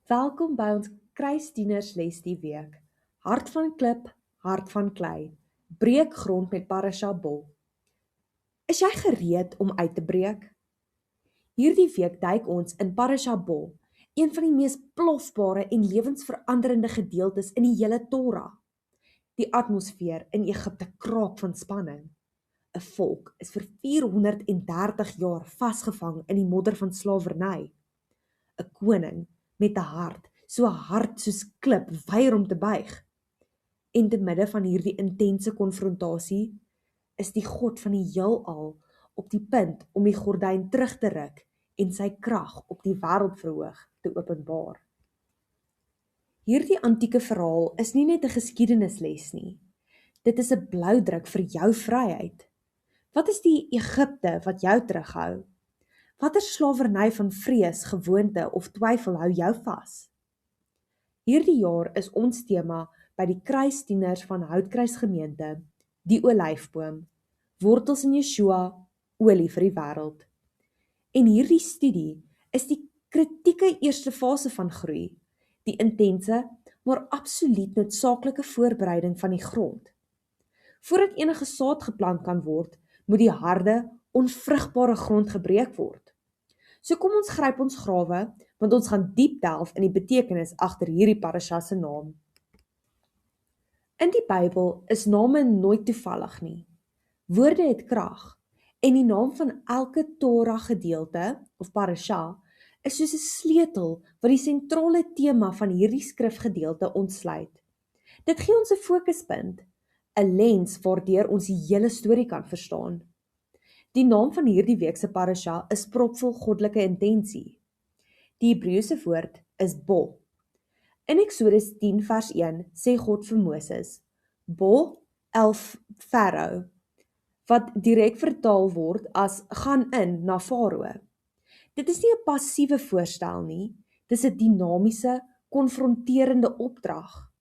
Welkom by ons kruisdienersles die week. Hart van klip, hart van klei. Breek grond met Parasha Bo. Is jy gereed om uit te breek? Hierdie week duik ons in Parasha Bo, een van die mees plofbare en lewensveranderende gedeeltes in die hele Torah. Die atmosfeer in Egipte kraak van spanning. 'n Volk is vir 430 jaar vasgevang in die modder van slawerny. 'n Koning met 'n hart so hard soos klip weier om te buig. En te midde van hierdie intense konfrontasie is die God van die heelal op die punt om die gordyn terug te ruk en sy krag op die wêreldverhoog te openbaar. Hierdie antieke verhaal is nie net 'n geskiedenisles nie. Dit is 'n bloudruk vir jou vryheid. Wat is die Egipte wat jou terughou? Watter slawerny van vrees, gewoonte of twyfel hou jou vas? Hierdie jaar is ons tema by die kruisdieners van Houtkruis Gemeente, die olyfboom, wortels in Yeshua, olie vir die wêreld. En hierdie studie is die kritieke eerste fase van groei, die intense, maar absoluut noodsaaklike voorbereiding van die grond. Voordat enige saad geplant kan word, moet die harde, onvrugbare grond gebreek word. So kom ons gryp ons grawe, want ons gaan diep delf in die betekenis agter hierdie parasha se naam. In die Bybel is name nooit toevallig nie. Woorde het krag, en die naam van elke Torah gedeelte, of parasha, is soos 'n sleutel wat die sentrale tema van hierdie skrifgedeelte ontsluit. Dit gee ons 'n fokuspunt, 'n lens waardeur ons die hele storie kan verstaan. Die naam van hierdie week se parasha is propvol goddelike intensie. Die Hebreëse woord is Bo. In Eksodus 10 vers 1 sê God vir Moses, Bo el Farao, wat direk vertaal word as gaan in na Farao. Dit is nie 'n passiewe voorstel nie, dis 'n dinamiese, konfronterende opdrag.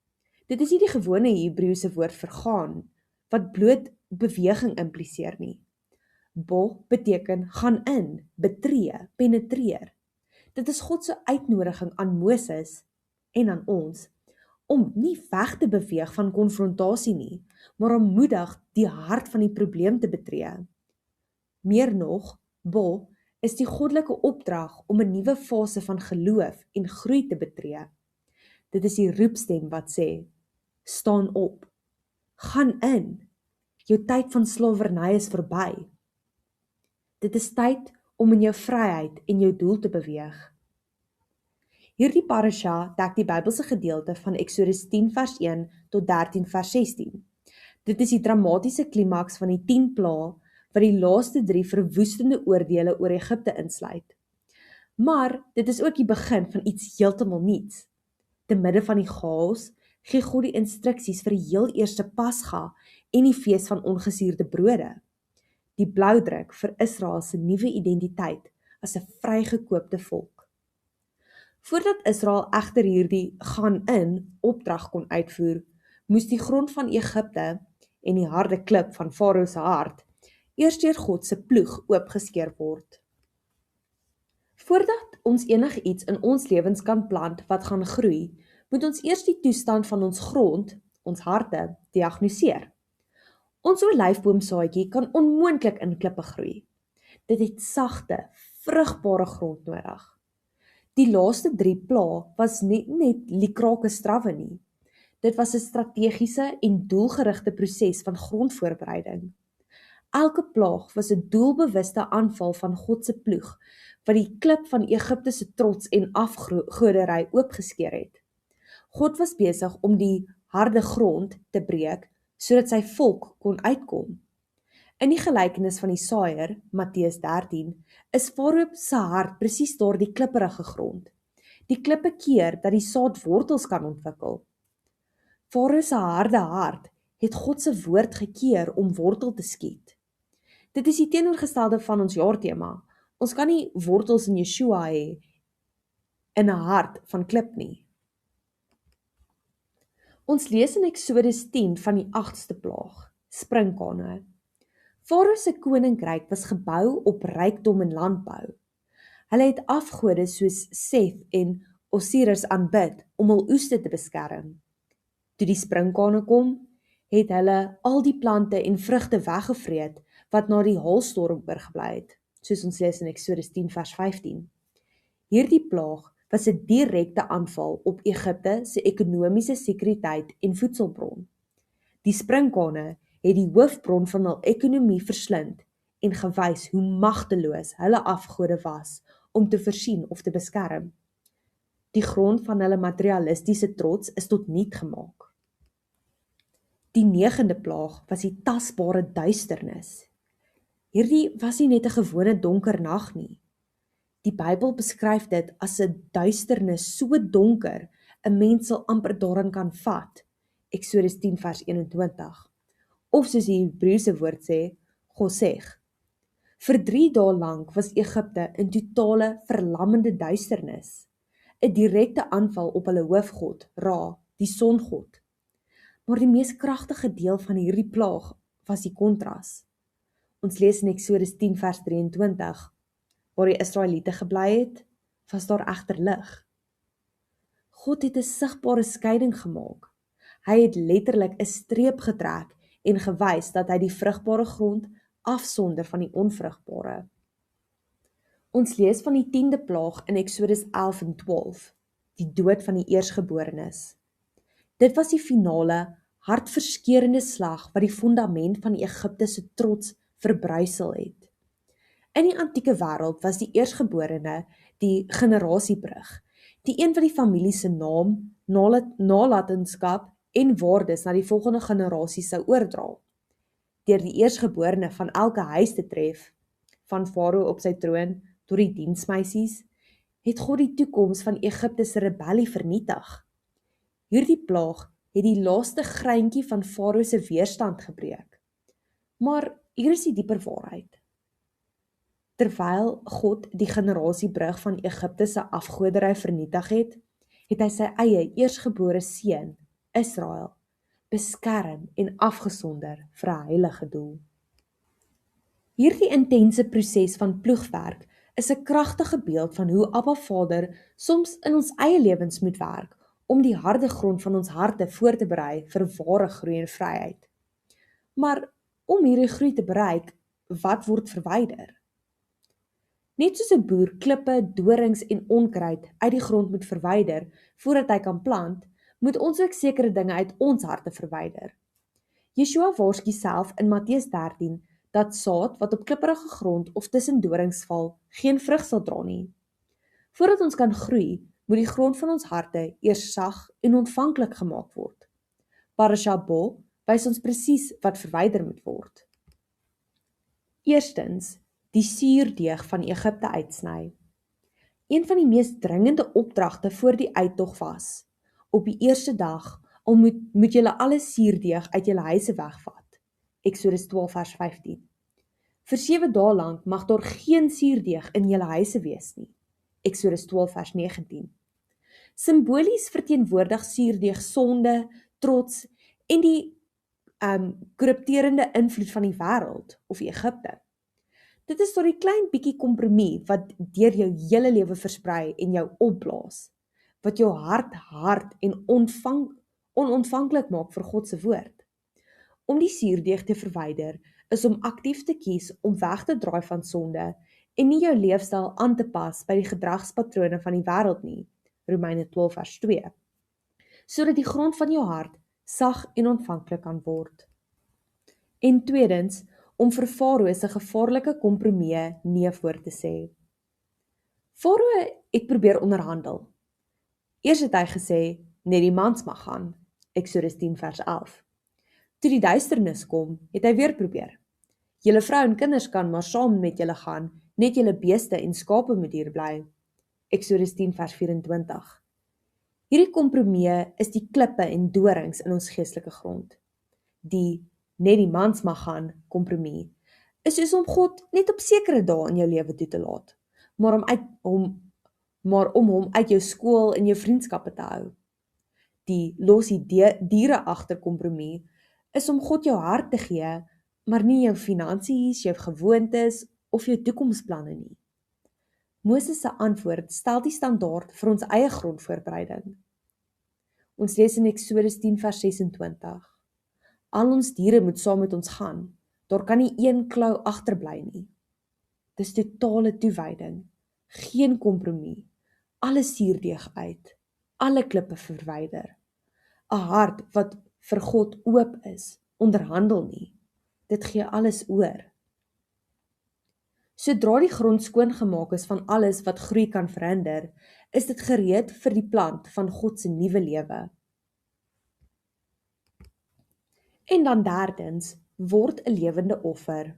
Dit is nie die gewone Hebreëse woord vir gaan, wat bloot beweging impliseer nie. Bo beteken gaan in, betree, penetreer. Dit is God se uitnodiging aan Moses en aan ons, om nie weg te beweeg van konfrontasie nie, maar om moedig die hart van die probleem te betree. Meer nog, Bo is die goddelike opdrag om 'n nuwe fase van geloof en groei te betree. Dit is die roepstem wat sê, staan op, gaan in, jou tyd van slawerny is verby. Dit is tyd om in jou vryheid en jou doel te beweeg. Hierdie parasha dek die Bybelse gedeelte van Eksodus 10 vers 1 tot 13 vers 16. Dit is die dramatiese klimaks van die 10 plaae wat die laaste 3 verwoestende oordeele oor Egipte insluit. Maar dit is ook die begin van iets heeltemal nuuts. Te midde van die chaos gee God die instruksies vir die heel eerste Pasga en die fees van ongesuurde brode. Die bloudruk vir Israel se nuwe identiteit as 'n vrygekoopte volk. Voordat Israel egter hierdie gaan in opdrag kon uitvoer, moes die grond van Egipte en die harde klip van Farao se hart eers deur God se ploeg oopgeskeur word. Voordat ons enigiets in ons lewens kan plant wat gaan groei, moet ons eers die toestand van ons grond, ons harte, diagnoseer. Ons olyfboomsaadjie kan onmoontlik in klippe groei. Dit het sagte, vrugbare grond nodig. Die laaste 3 plaae was nie net liekrake strawwe nie. Dit was 'n strategiese en doelgerigte proses van grondvoorbereiding. Elke plaag was 'n doelbewuste aanval van God se ploeg, wat die klip van Egipte se trots en afgodery oopgeskeur het. God was besig om die harde grond te breek, sodat sy volk kon uitkom. In die gelykenis van die saaier, Matteus 13, is Farao se hart presies daardie klipperige grond. Die klippe keer dat die saad wortels kan ontwikkel. Farao se harde hart het God se woord gekeer om wortel te skiet. Dit is die teenoorgestelde van ons jaartema. Ons kan nie wortels in Yeshua hê in 'n hart van klip nie. Ons lees in Eksodus 10 van die 8ste plaag, sprinkane. Farao se koninkryk was gebou op rykdom en landbou. Hulle het afgode soos Seth en Osiris aanbid om hul oeste te beskerm. Toe die sprinkane kom, het hulle al die plante en vrugte weggevreet wat na die haalstorm oorgebly het, soos ons lees in Eksodus 10 vers 15. Hierdie plaag was 'n direkte aanval op Egipte se ekonomiese sekuriteit en voedselbron. Die sprinkane het die hoofbron van hul ekonomie verslind en gewys hoe magteloos hulle afgode was om te voorsien of te beskerm. Die grond van hulle materialistiese trots is tot niet gemaak. Die 9de plaag was die tasbare duisternis. Hierdie was nie net 'n gewone donker nag nie. Die Bybel beskryf dit as 'n duisternis so donker, 'n mens sal amper daarin kan vat. Eksodus 10 vers 21. Of soos die Hebreëse woord sê, Goseg. Vir 3 dae lank was Egipte in totale verlammende duisternis. 'n Direkte aanval op hulle hoofgod, Ra, die songod. Maar die mees kragtige deel van hierdie plaag was die kontras. Ons lees in Eksodus 10 vers 23, waar die Israeliete gebly het, was daar egter lig. God het 'n sigbare skeiding gemaak. Hy het letterlik 'n streep getrek en gewys dat hy die vrugbare grond afsonder van die onvrugbare. Ons lees van die 10de plaag in Eksodus 11 en 12, die dood van die eersgeborenes. Dit was die finale, hartverskeurende slag wat die fondament van Egipte se trots verbrysel het. In die antieke wêreld was die eersgeborene die generasiebrug, die een wat die familie se naam, nalatenskap en waardes na die volgende generasie sou oordra. Deur die eersgeborene van elke huis te tref, van Farao op sy troon tot die diensmeisies, het God die toekoms van Egipte se rebellie vernietig. Hierdie plaag het die laaste greintjie van Farao se weerstand gebreek. Maar hier is die dieper waarheid. Terwyl God die generasiebrug van Egipte se afgoderry vernietig het, het hy sy eie eersgebore seun, Israel, beskerm en afgesonder vir 'n heilige doel. Hierdie intense proses van ploegwerk is 'n kragtige beeld van hoe Abba Vader soms in ons eie lewens moet werk om die harde grond van ons harte voor te berei vir ware groei en vryheid. Maar om hierdie groei te bereik, wat word verwyder? Net soos 'n boer klippe, dorings en onkruid uit die grond moet verwyder voordat hy kan plant, moet ons ook sekere dinge uit ons harte verwyder. Yeshua waarsku self in Matteus 13 dat saad wat op klipperige grond of tussen dorings val, geen vrug sal dra nie. Voordat ons kan groei, moet die grond van ons harte eers sag en ontvanklik gemaak word. Parasha Bo wys ons presies wat verwyder moet word. Eerstens, die suurdeeg van Egipte uitsny. Een van die mees dringende opdragte voor die uittog was: op die eerste dag al moet julle alle suurdeeg uit julle huise wegvat. Eksodus 12 vers 15. Vir 7 dae lank mag daar geen suurdeeg in julle huise wees nie. Eksodus 12 vers 19. Simbolies verteenwoordig suurdeeg sonde, trots en die korrupterende invloed van die wêreld of Egipte. Dit is tot die klein bietjie kompromie wat deur jou hele lewe versprei en jou opblaas, wat jou hart hard en onontvanklik maak vir God se woord. Om die suurdeeg te verwyder is om aktief te kies om weg te draai van sonde en nie jou leefstyl aan te pas by die gedragspatrone van die wêreld nie. Romeine 12 vers 2. Sodat die grond van jou hart sag en ontvanklik kan word. En tweedens, om vir Farao se gevaarlike kompromie nee voor te sê. Farao het probeer onderhandel. Eers het hy gesê, net die mans mag gaan, Eksodus 10 vers 11. Toe die duisternis kom, het hy weer probeer. Julle vrou en kinders kan maar saam met julle gaan, net julle beeste en skape moet hier bly, Eksodus 10 vers 24. Hierdie kompromie is die klippe en dorings in ons geestelike grond. Die net die mans mag gaan kompromie is soos om God net op sekere dae in jou lewe toe te laat, maar om hom uit jou skool en jou vriendskappe te hou. Die los die diere agter kompromie is om God jou hart te gee, maar nie jou finansies, jou gewoontes of jou toekomsplanne nie. Moses se antwoord stel die standaard vir ons eie grondvoorbereiding. Ons lees in Eksodus 10 vers 26. Al ons diere moet saam met ons gaan. Daar kan nie een klou agterbly nie. Dis totale toewyding. Geen kompromie. Alle suurdeeg uit. Alle klippe verwyder. 'n Hart wat vir God oop is, onderhandel nie. Dit gee alles oor. Sodra die grond skoongemaak is van alles wat groei kan verhinder, is dit gereed vir die plant van God se nuwe lewe. En dan derdens, word 'n lewende offer.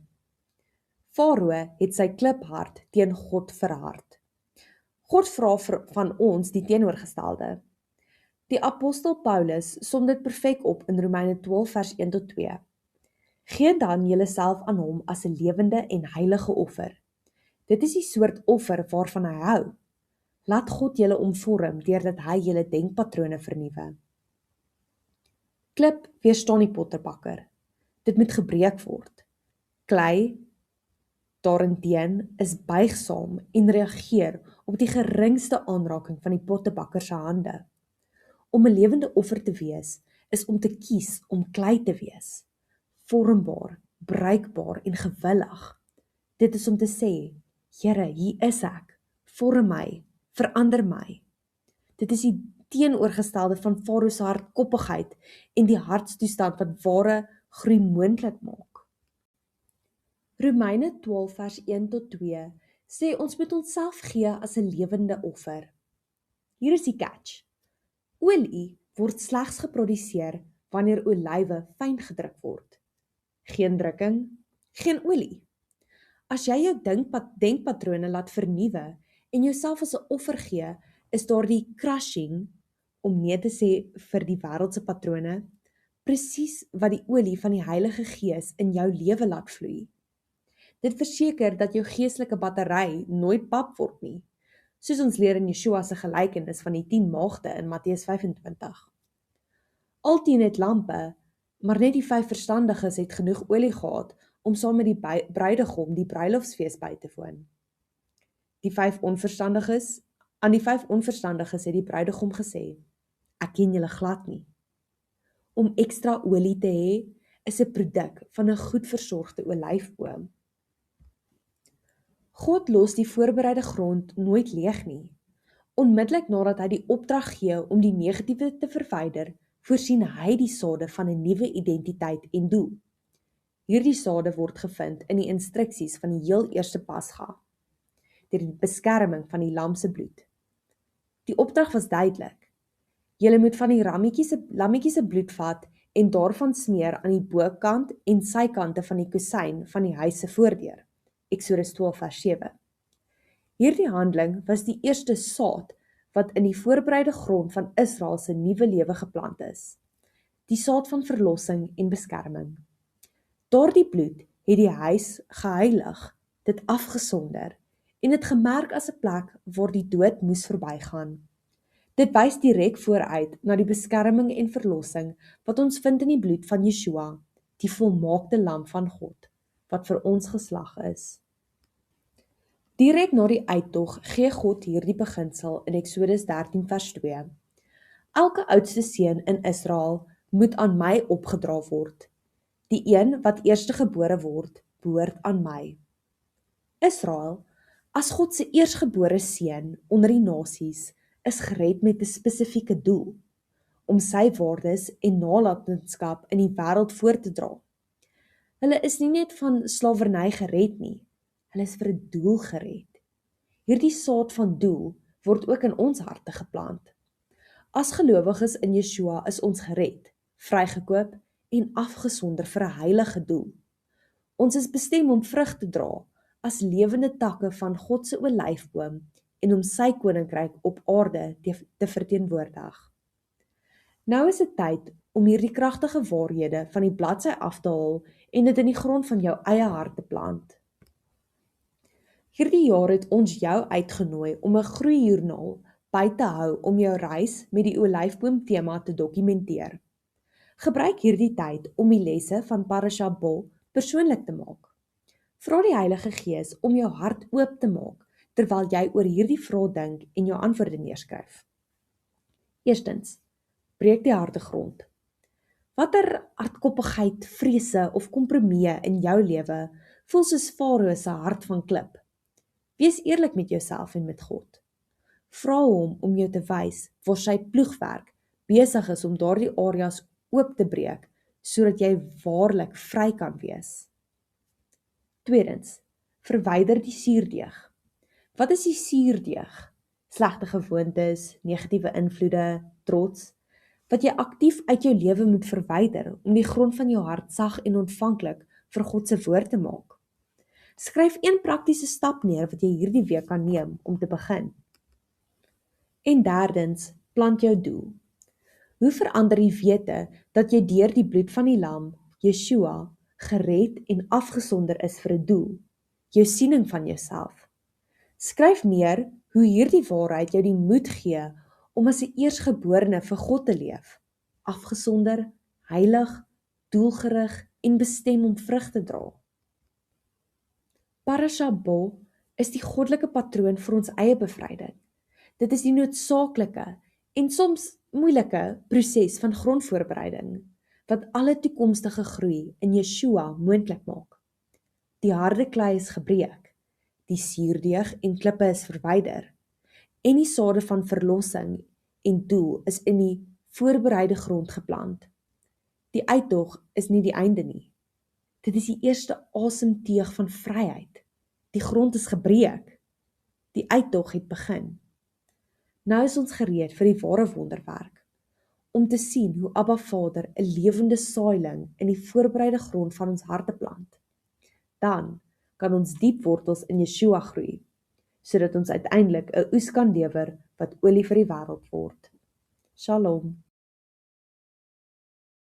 Farao het sy kliphart teen God verhard. God vra van ons die teenoorgestelde. Die apostel Paulus som dit perfek op in Romeine 12 vers 1 tot 2. Gee dan julleself aan hom as 'n lewende en heilige offer. Dit is die soort offer waarvan hy hou. Laat God julle omvorm deurdat hy julle denkpatrone vernuwe. Klip weerstaan die potterbakker. Dit moet gebreek word. Klei daarenteen is buigsaam en reageer op die geringste aanraking van die pottebakker se hande. Om 'n lewende offer te wees, is om te kies om klei te wees. Vormbaar, bruikbaar en gewillig. Dit is om te sê, Here, hier is ek, vorm my, verander my. Dit is die teenoorgestelde van Farao se hardkoppigheid en die hartstoestand wat ware groei moontlik maak. Romeine 12 vers 1 tot 2 sê ons moet onsself gee as 'n lewende offer. Hier is die catch. Olie word slegs geproduseer wanneer olywe fyn gedruk word. Geen drukking, geen olie. As jy jou denkpatrone laat vernuwe en jouself as 'n offer gee, is daar die crushing, om nee te sê vir die wêreldse patrone, presies wat die olie van die Heilige Gees in jou lewe laat vloei. Dit verseker dat jou geestelike battery nooit pap word nie, soos ons leer in Yeshua se gelykenis van die 10 maagde in Matteus 25. Al 10 het lampe, maar net die 5 verstandiges het genoeg olie gehad om saam met die bruidegom die bruilofsfees by te woon. Aan die 5 onverstandiges het die bruidegom gesê, ek ken julle glad nie. Om ekstra olie te hê, is 'n produk van 'n goed versorgde olyfboom. God los die voorbereide grond nooit leeg nie. Onmiddellik nadat hy die opdrag gee om die negatiewe te verwyder, voorsien hy die sade van 'n nuwe identiteit en doel. Hierdie sade word gevind in die instruksies van die heel eerste Pasga, deur die beskerming van die lam se bloed. Die opdrag was duidelik. Julle moet van die lammetjie se bloed vat en daarvan smeer aan die bokant en sykante van die kusyn van die huis se voordeur. Eksodus 12 vers 7. Hierdie handeling was die eerste saad wat in die voorbereide grond van Israel se nuwe lewe geplant is. Die saad van verlossing en beskerming. Daardie bloed het die huis geheilig, dit afgesonder en dit gemerk as 'n plek waar die dood moes verbygaan. Dit wys direk vooruit na die beskerming en verlossing wat ons vind in die bloed van Yeshua, die volmaakte lam van God, wat vir ons geslag is. Direk na die uittog gee God hierdie beginsel in Eksodus 13 vers 2. Elke oudste seun in Israel moet aan my opgedra word. Die een wat eerste gebore word, behoort aan my. Israel, as God se eersgebore seun onder die nasies, is gered met 'n spesifieke doel, om sy waardes en nalatenskap in die wêreld voort te dra. Hulle is nie net van slawerny gered nie, hulle is vir 'n doel gered. Hierdie saad van doel word ook in ons harte geplant. As gelowiges in Yeshua is ons gered, vrygekoop en afgesonder vir 'n heilige doel. Ons is bestem om vrug te dra as lewende takke van God se olyfboom en om sy koninkryk op aarde te verteenwoordig. Nou is dit tyd om hierdie kragtige waarhede van die bladsy af te haal en dit in die grond van jou eie hart te plant. Hierdie jaar het ons jou uitgenooi om 'n groeijoernaal by te hou om jou reis met die olyfboom tema te dokumenteer. Gebruik hierdie tyd om die lesse van Parasha Bo persoonlik te maak. Vra die Heilige Gees om jou hart oop te maak terwyl jy oor hierdie vrae dink en jou antwoorde neerskryf. Eerstens, breek die harde grond. Watter hardkoppigheid, vrese of kompromieë in jou lewe voel soos Farao se hart van klip? Wees eerlik met jouself en met God. Vra hom om jou te wys waar sy ploegwerk besig is om daardie areas oop te breek, sodat jy waarlik vry kan wees. Tweedens, verwyder die suurdeeg. Wat is die suurdeeg? Slegte gewoontes, negatiewe invloede, trots, wat jy aktief uit jou lewe moet verwyder om die grond van jou hart sag en ontvanklik vir God se woord te maak. Skryf een praktiese stap neer wat jy hierdie week kan neem om te begin. En derdens, plant jou doel. Hoe verander die wete dat jy deur die bloed van die lam, Yeshua, gered en afgesonder is vir 'n doel, jou siening van jouself. Skryf neer hoe hierdie waarheid jou die moed gee om as 'n eersgeborene vir God te leef, afgesonder, heilig, doelgerig en bestem om vrug te dra. Parasha Bo is die goddelike patroon vir ons eie bevryding. Dit is die noodsaaklike en soms moeilike proses van grondvoorbereiding wat alle toekomstige groei in Yeshua moontlik maak. Die harde klei is gebreek, die suurdeeg en klippe is verwyder, en die sade van verlossing en doel is in die voorbereide grond geplant. Die uittog is nie die einde nie. Dit is die eerste asemteug van vryheid. Die grond is gebreek. Die uittog het begin. Nou is ons gereed vir die ware wonderwerk, om te sien hoe Abba Vader 'n lewende saailing in die voorbereide grond van ons harte plant. Dan kan ons diep wortels in Yeshua groei, sodat ons uiteindelik 'n oes kan lewer wat olie vir die wêreld word. Shalom.